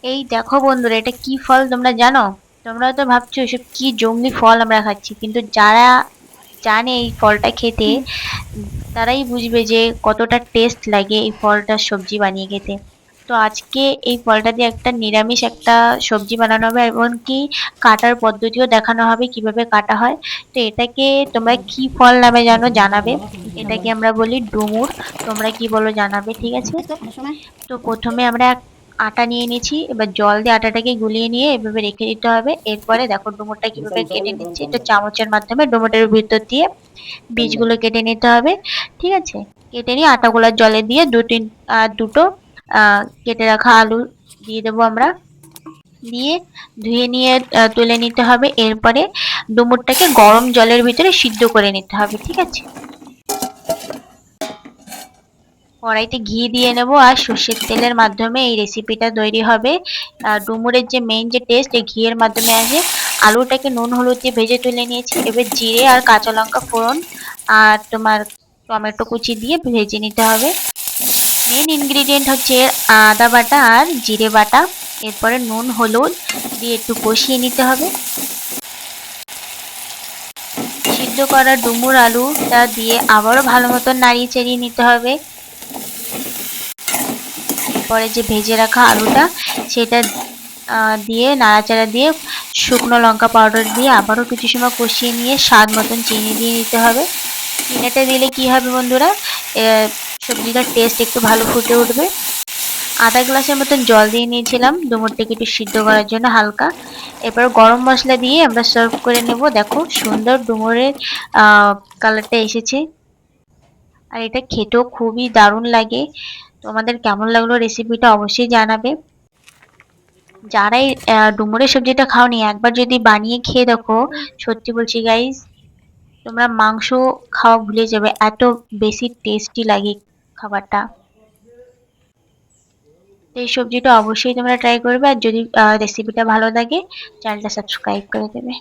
এই দেখো বন্ধুরা, এটা কি ফল তোমরা জানো? তোমরা তো ভাবছো এসব কি জঙ্গলি ফল আমরা খাচ্ছি, কিন্তু যারা জানে এই ফলটা খেতে তারাই বুঝবে যে কতটা টেস্ট লাগে এই ফলটার সবজি বানিয়ে খেতে। তো আজকে এই ফলটা দিয়ে একটা নিরামিষ একটা সবজি বানানো হবে, এবং কি কাটার পদ্ধতিও দেখানো হবে কিভাবে কাটা হয়। তো এটাকে তোমরা কি ফল নামে জানো জানাবে। এটাকে আমরা বলি ডুমুর। তোমরা কি বলো জানাবে, ঠিক আছে? তো প্রথমে আমরা আটা নিয়ে নিয়েছি, এবার জল দিয়ে আটাটাকে গুলিয়ে নিয়ে এভাবে রেখে দিতে হবে। এরপরে দেখো ডুমুরটা কিভাবে কেটে নিচ্ছে, এটা চামচের মাধ্যমে ডুমুরের ভিতর দিয়ে বীজগুলো কেটে নিতে হবে। ঠিক আছে, কেটে নিয়ে আটাগুলা জলে দিয়ে দুটো কেটে রাখা আলু দিয়ে দেবো আমরা। দিয়ে ধুয়ে নিয়ে তুলে নিতে হবে। এরপরে ডুমুরটাকে গরম জলের ভিতরে সিদ্ধ করে নিতে হবে, ঠিক আছে? কড়াইতে ঘি দিয়ে নেব, আর সর্ষের তেলের মাধ্যমে এই রেসিপিটা তৈরি হবে। ডুমুরের যে মেইন যে টেস্ট এই ঘিয়ের মাধ্যমে আসে। আলুটাকে নুন হলুদ দিয়ে ভেজে তুলে নিয়েছি, এবার জিরে আর কাঁচা লঙ্কা ফোড়ন আর তোমার টমেটো কুচি দিয়ে ভেজে নিতে হবে। মেন ইনগ্রিডিয়েন্ট হচ্ছে আদা বাটা আর জিরে বাটা। এরপরে নুন হলুদ দিয়ে একটু কষিয়ে নিতে হবে। সিদ্ধ করা ডুমুর আলুটা দিয়ে আবারও ভালো মতন নাড়িয়ে চাড়িয়ে নিতে হবে। এরপরে যে ভেজে রাখা আলুটা সেটা দিয়ে নাড়াচাড়া দিয়ে শুকনো লঙ্কা পাউডার দিয়ে আবারও কিছু সময় কষিয়ে নিয়ে স্বাদ মতন চিনি দিয়ে নিতে হবে। চিনিটা দিলে কি হবে বন্ধুরা, সবজিটার টেস্ট একটু ভালো ফুটে উঠবে। আধা গ্লাসের মতন জল দিয়ে নিয়েছিলাম ডুমুরটাকে একটু সিদ্ধ করার জন্য হালকা। এরপর গরম মশলা দিয়ে আমরা সার্ভ করে নেব। দেখো সুন্দর ডুমুরের কালারটা এসেছে, আর এটা খেতেও খুবই দারুণ লাগে। তোমাদের কেমন লাগলো রেসিপিটা অবশ্যই জানাবে। যারাই ডুমুরের সবজিটা খাওনি একবার যদি বানিয়ে খেয়ে দেখো, সত্যি বলছি গাইস, তোমরা মাংস খাওয়া ভুলে যাবে, এত বেশি টেস্টি লাগে খাবারটা। তো এই সবজিটা অবশ্যই তোমরা ট্রাই করবে, আর যদি রেসিপিটা ভালো লাগে চ্যানেলটা সাবস্ক্রাইব করে দেবে।